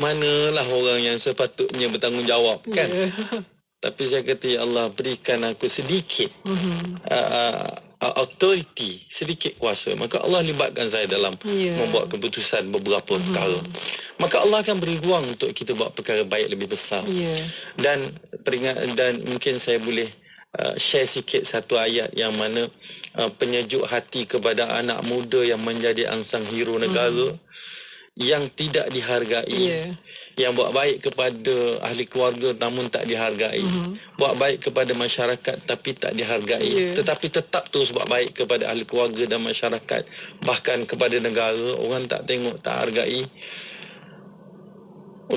manalah orang yang sepatutnya bertanggungjawab kan? Tapi saya kata, ya Allah, berikan aku sedikit authority, sedikit kuasa. Maka Allah libatkan saya dalam membuat keputusan beberapa perkara. Maka Allah akan beri ruang untuk kita buat perkara baik lebih besar. Dan mungkin saya boleh share sikit satu ayat yang mana penyejuk hati kepada anak muda yang menjadi unsung hero negara, yang tidak dihargai, yang buat baik kepada ahli keluarga namun tak dihargai, buat baik kepada masyarakat tapi tak dihargai, tetapi tetap terus buat baik kepada ahli keluarga dan masyarakat, bahkan kepada negara. Orang tak tengok, tak hargai,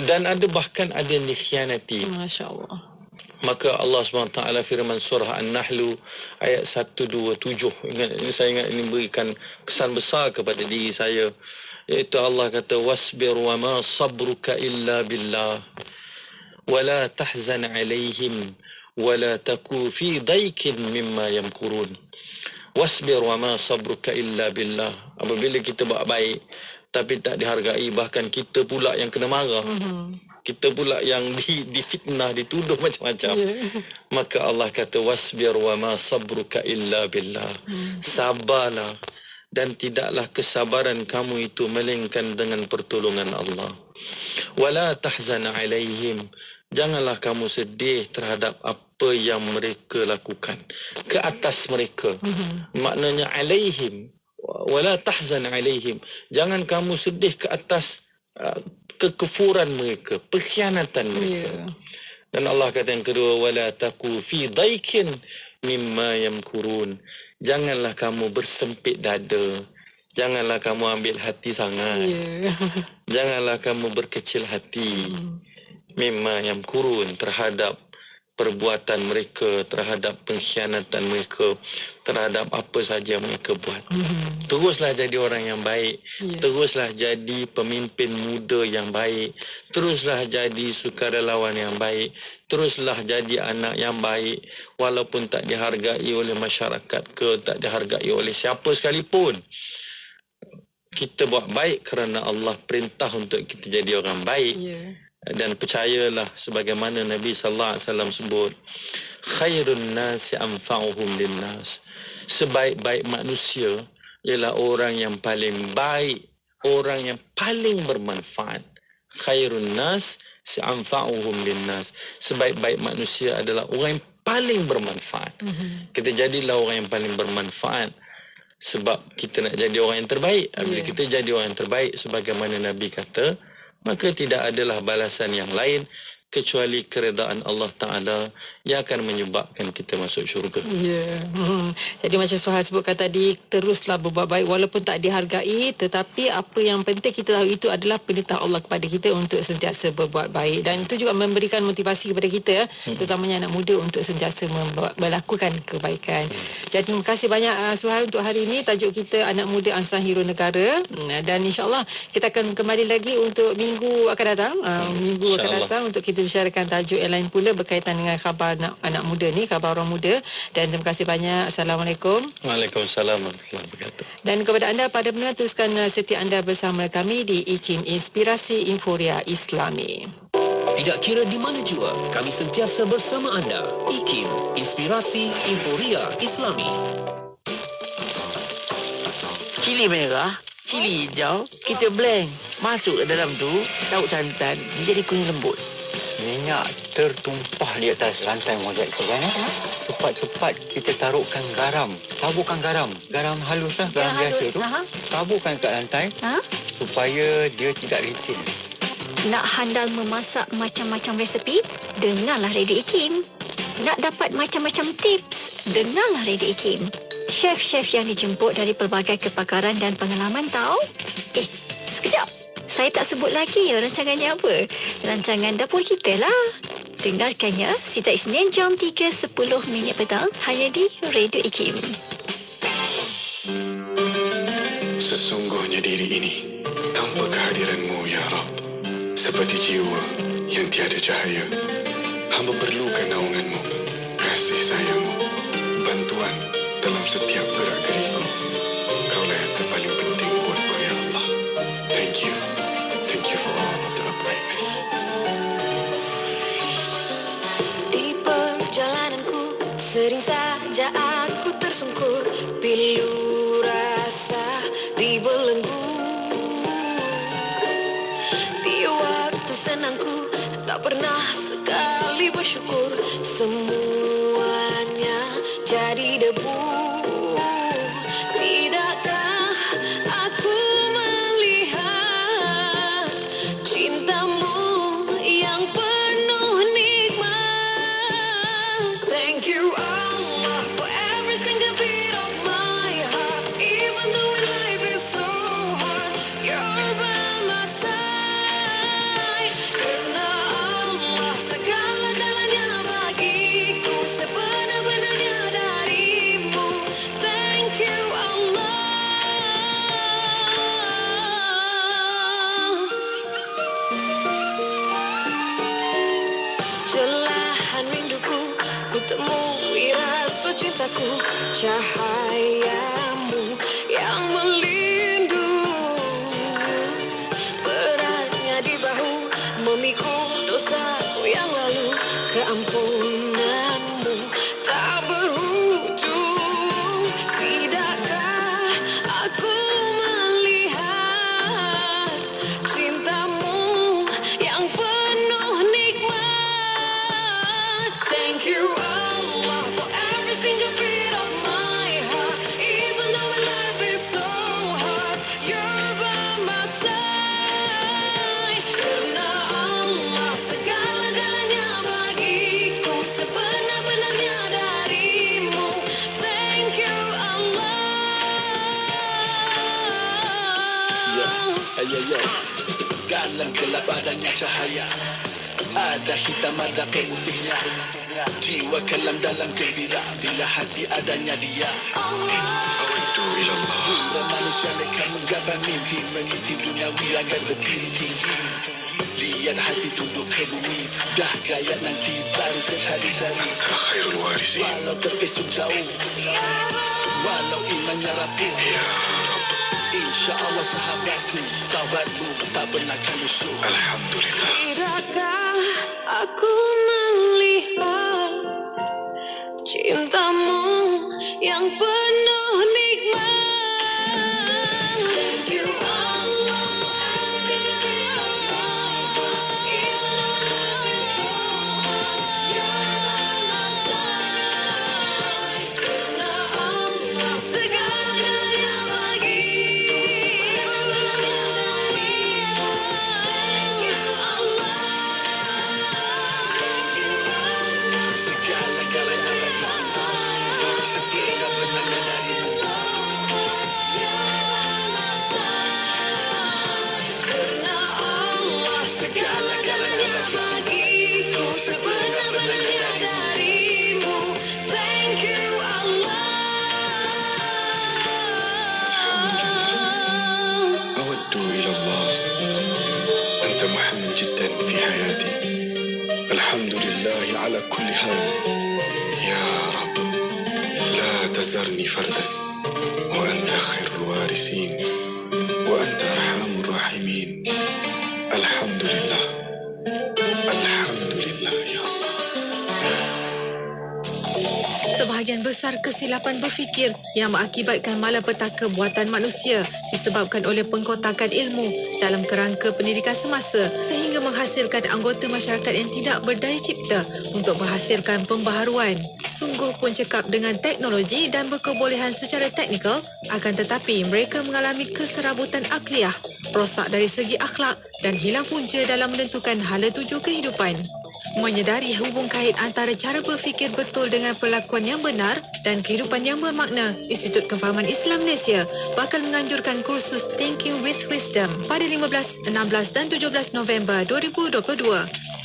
dan bahkan ada yang dikhianati. Masya Allah. Maka Allah SWT firman surah An-Nahl ayat 127. Saya ingat ini berikan kesan besar kepada diri saya, iaitu Allah kata, wasbir wa ma sabruka illa billah wa la tahzan alaihim wa la taku fi daikin mimma yamkurun. Wasbir wa ma sabruka illa billah. Apabila kita buat baik tapi tak dihargai, bahkan kita pula yang kena marah, kita pula yang difitnah, dituduh macam-macam, maka Allah kata, wasbir wa ma sabruka illa billah. Sabarlah, dan tidaklah kesabaran kamu itu melainkan dengan pertolongan Allah. Wala tahzan alaihim, janganlah kamu sedih terhadap apa yang mereka lakukan ke atas mereka. Maknanya alaihim, wala tahzan alaihim, jangan kamu sedih ke atas kekufuran mereka, pengkhianatan mereka. Dan Allah kata yang kedua, wala taku fi daikin mimma yamkurun, janganlah kamu bersempit dada, janganlah kamu ambil hati sangat, janganlah kamu berkecil hati, mimma yamkurun, terhadap perbuatan mereka, terhadap pengkhianatan mereka, terhadap apa saja mereka buat. Teruslah jadi orang yang baik, teruslah jadi pemimpin muda yang baik, teruslah jadi sukarelawan yang baik, teruslah jadi anak yang baik, walaupun tak dihargai oleh masyarakat ke, tak dihargai oleh siapa sekalipun. Kita buat baik kerana Allah perintah untuk kita jadi orang baik. Dan percayalah, sebagaimana Nabi sallallahu alaihi wasallam sebut, khairun nasi anfa'uhum linnas, sebaik-baik manusia ialah orang yang paling baik, orang yang paling bermanfaat. Khairun nas anfa'uhum linnas, sebaik-baik manusia adalah orang yang paling bermanfaat. Kita jadilah orang yang paling bermanfaat, sebab kita nak jadi orang yang terbaik. Bila kita jadi orang yang terbaik sebagaimana Nabi kata, maka tidak adalah balasan yang lain kecuali keredaan Allah Ta'ala yang akan menyebabkan kita masuk syurga. Ya. Jadi macam Suhal sebutkan tadi, teruslah berbuat baik walaupun tak dihargai, tetapi apa yang penting kita tahu itu adalah perintah Allah kepada kita untuk sentiasa berbuat baik, dan itu juga memberikan motivasi kepada kita, terutamanya anak muda, untuk sentiasa melakukan kebaikan. Jadi terima kasih banyak Suhal untuk hari ini. Tajuk kita Anak Muda Ansar Hero Negara, dan insyaAllah kita akan kembali lagi untuk minggu akan datang, minggu akan datang untuk kita bicarakan tajuk yang lain pula berkaitan dengan khabar anak muda ni, khabar orang muda. Dan terima kasih banyak. Assalamualaikum. Waalaikumsalam warahmatullahi wabarakatuh. Dan kepada anda para pendengar, teruskan setia anda bersama kami di IKIM, Inspirasi Inforia Islami. Tidak kira di mana jua, kami sentiasa bersama anda. IKIM, Inspirasi Inforia Islami. Cili merah, cili hijau, kita blend. Masuk ke dalam tu, lauk santan, dia jadi kuning lembut. Minyak tertumpah di atas lantai mozaik segan. Cepat-cepat kita taruhkan garam. Taburkan garam. Garam halus lah, garam biasa tu. Taburkan kat lantai supaya dia tidak licin. Nak handal memasak macam-macam resepi? Dengarlah Radio IKIM. Nak dapat macam-macam tips? Dengarlah Radio IKIM. Chef-chef yang dijemput dari pelbagai kepakaran dan pengalaman tahu? Sekejap. Saya tak sebut lagi rancangannya apa. Rancangan dapur kita lah. Dengarkannya setiap Isnin jam 3.10 petang hanya di Radio IKIM. Sesungguhnya diri ini tanpa kehadiran-Mu ya Rabb, seperti jiwa yang tiada cahaya. Hamba perlukan naungan-Mu, kasih sayang-Mu, bantuan dalam setiap gerak-geriku. Kaulah yang terpaling penting buatku ya Allah. Thank you. Thank you for all of the uprightness. Di perjalananku sering saja aku tersungkur, pilu rasa dibelenggu. Di waktu senangku tak pernah sekali bersyukur, semuanya jadi debu. Tidakkah aku melihat cintamu yang penuh nikmat? Thank you Allah for every single beat of my heart, even though life is so hard, you're by my side. Karena Allah segala-galanya bagiku, sebenar-benarnya darimu. Thank you Allah. Celahan rinduku, ku temui rasa cintaku, cahayamu yang melindungi. Beratnya di bahu, memikul dosaku yang lalu, keampunanmu tak berujung. Tidakkah aku melihat cintamu yang penuh nikmat? Thank you Allah for every single beat of my heart, even though life is so hard, you're by my side. Karena Allah segala-galanya bagiku, sebenar-benarnya darimu. Thank you Allah. Ya, galang gelap adanya cahaya, ada hitam ada putihnya. Jiwa kelam dalam gembira bila hati adanya dia. Awaddu ilallah. Bila manusia mereka menggapai mimpi, meniti duniawi agar berdiri tinggi. Lihat hati tunduk ke bumi, dah gaya nanti baru tercari sari. Anta khairul warisin. Walau terpesong jauh, walau imannya rapuh, insya Allah sahabatku, taubatmu tak pernah akan lusuh. Alhamdulillah. Tidakkah aku melihat cintamu yang penuh nikmat? Thank you Allah. Segala-galanya bagiku, sebenar-benarnya darimu. Thank you Allah. kesilapan berfikir yang mengakibatkan malapetaka buatan manusia disebabkan oleh pengkotakan ilmu dalam kerangka pendidikan semasa sehingga menghasilkan anggota masyarakat yang tidak berdaya cipta untuk menghasilkan pembaharuan. Sungguh pun cekap dengan teknologi dan berkebolehan secara teknikal, akan tetapi mereka mengalami keserabutan akliyah, rosak dari segi akhlak dan hilang punca dalam menentukan hala tuju kehidupan. Menyedari hubung kait antara cara berfikir betul dengan perlakuan yang benar dan kehidupan yang bermakna, Institut Kefahaman Islam Malaysia bakal menganjurkan kursus Thinking with Wisdom pada 15, 16 dan 17 November 2022.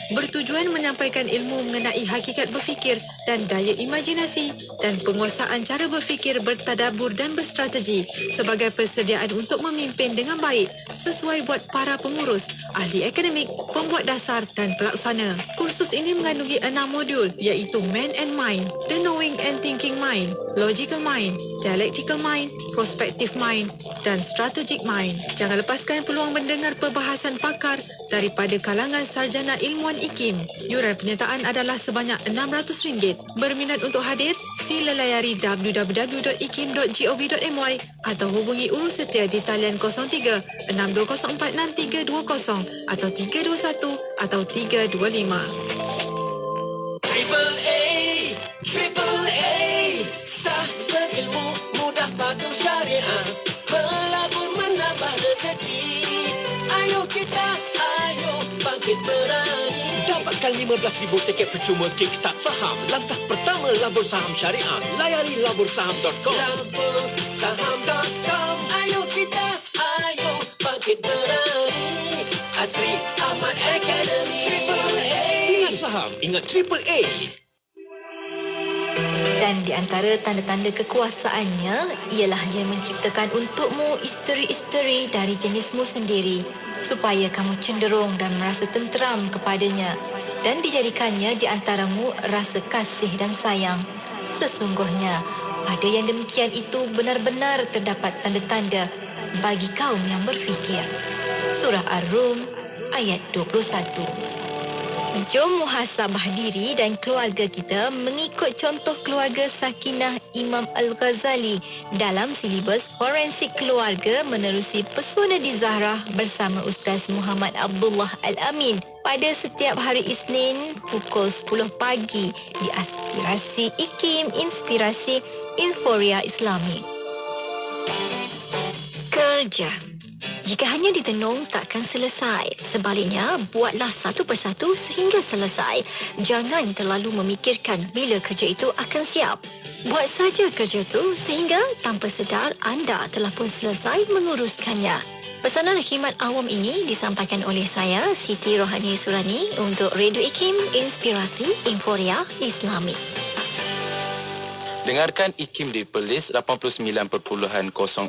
Bertujuan menyampaikan ilmu mengenai hakikat berfikir dan daya imajinasi dan penguasaan cara berfikir bertadabur dan berstrategi sebagai persediaan untuk memimpin dengan baik sesuai buat para pengurus, ahli akademik, pembuat dasar dan pelaksana. Kursus ini mengandungi 6 modul iaitu Man and Mind, The Knowing and Thinking Mind, Logical Mind, Dialectical Mind, Prospective Mind dan Strategic Mind. Jangan lepaskan peluang mendengar perbahasan pakar daripada kalangan sarjana ilmuwan IKIM. Yuran penyertaan adalah sebanyak RM600. Berminat untuk hadir? Sila layari www.ikim.gov.my atau hubungi urus setia di talian 03 6204 6320 atau 321 atau 325. Triple A, sah berilmu, mudah patuh syariah, melabur menambah rezeki. Ayo bangkit berani. Dapatkan 15,000 tiket percuma Kickstart Faham. Langkah pertama labur saham syariah. Layari labursaham.com. Labursaham.com. Ayo bangkit berani. Asri Ahmad Academy. Triple A. Ingat saham, ingat Triple A. Dan di antara tanda-tanda kekuasaannya ialah dia menciptakan untukmu isteri-isteri dari jenismu sendiri supaya kamu cenderung dan merasa tenteram kepadanya dan dijadikannya di antaramu rasa kasih dan sayang. Sesungguhnya pada yang demikian itu benar-benar terdapat tanda-tanda bagi kaum yang berfikir. Surah Ar-Rum ayat 21. Jom muhasabah diri dan keluarga kita mengikut contoh keluarga Sakinah Imam Al-Ghazali dalam silibus Forensik Keluarga menerusi Pesona di Zahra bersama Ustaz Muhammad Abdullah Al-Amin pada setiap hari Isnin pukul 10 pagi di Aspirasi IKIM Inspirasi Inforia Islami. Kerja. Jika hanya ditenung takkan selesai. Sebaliknya, buatlah satu persatu sehingga selesai. Jangan terlalu memikirkan bila kerja itu akan siap. Buat saja kerja itu sehingga tanpa sedar anda telah pun selesai menguruskannya. Pesanan khidmat awam ini disampaikan oleh saya, Siti Rohani Surani untuk Radio IKIM Inspirasi Inforia Islami. Dengarkan IKIM di Perlis 89.0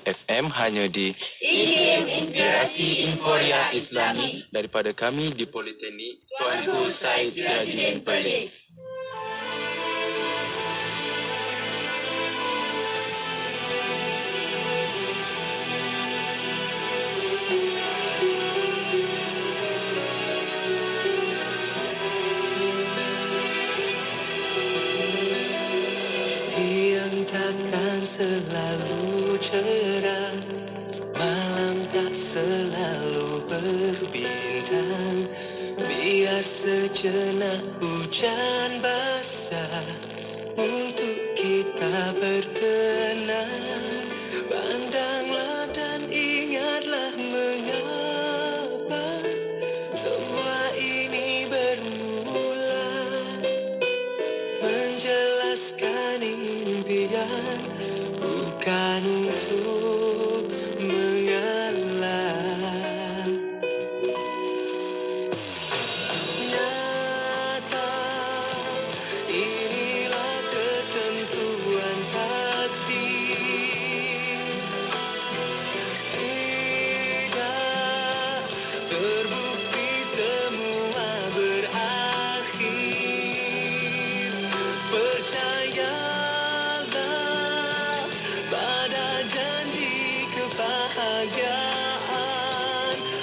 FM hanya di IKIM Inspirasi Inforia Islami daripada kami di Politeknik Tuanku Said Sirajuddin Perlis. Takkan selalu cerah, malam tak selalu berbintang. Biar sejenak hujan basah untuk kita bertenang. Pandanglah dan ingatlah mengapa semua ini bermula. Menjelaskan impian bukan untuk mengalah. Nyata inilah ketentuan takdir. Tidak terbukti semua berakhir. Percayalah pada janji kebahagiaan.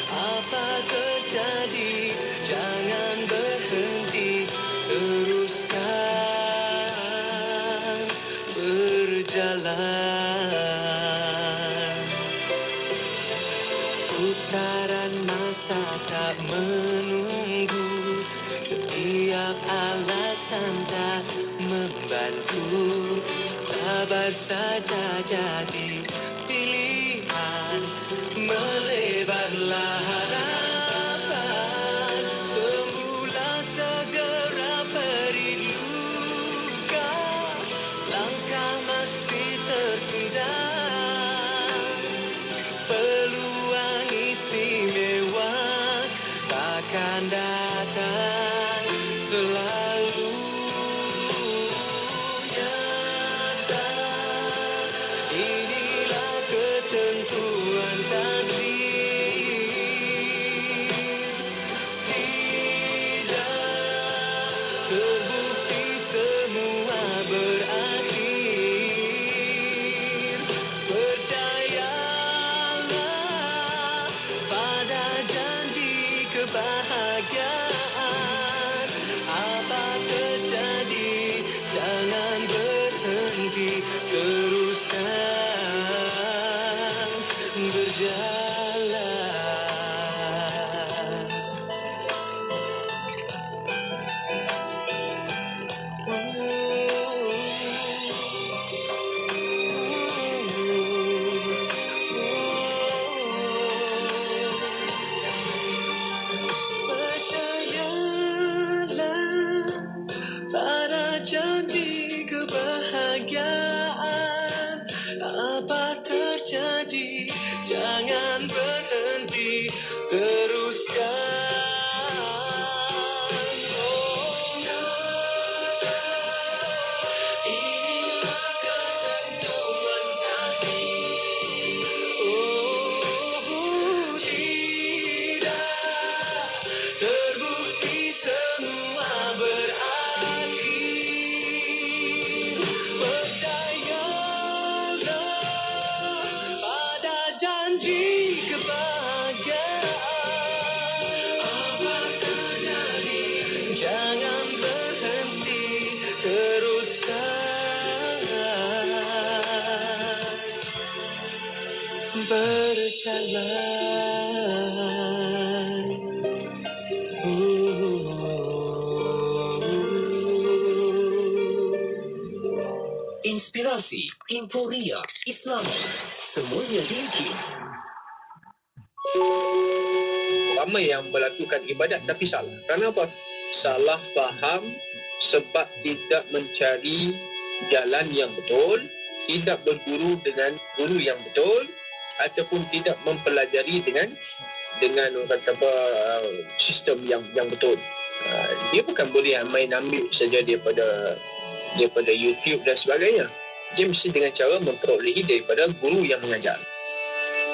Apa terjadi, jangan berhenti, teruskan berjalan. Takaran masa tak menunggu, setiap alasan tak membantu. Sabar saja jadi pilihan, melebarlah harapan. Semula segera beri luka, langkah masih tertunda. Peluang istimewa takkan datang selalu nyata. Inilah ketentuan takdir. Tidak terbukti semua berakhir. Percayalah pada janji kebahagiaan. Apa terjadi, jangan berhenti, teruskan berjalan. Percayalah pada janji kebahagiaan. Apa terjadi, jangan berhenti, teruskan. Inilah ketentuan takdir. Oh, tidak terbukti semua berakhir. Percayalah pada janji kebahagiaan. Apa terjadi, jangan berhenti, teruskan berjalan. Inspirasi, Inforia, Islam, semuanya diikin. Ramai yang melakukan ibadat tapi salah. Kenapa? Salah faham sebab tidak mencari jalan yang betul, tidak berguru dengan guru yang betul, ataupun tidak mempelajari dengan orang kata apa, sistem yang betul. Dia bukan boleh main ambil saja daripada YouTube dan sebagainya. Dia mesti dengan cara memperolehi daripada guru yang mengajar.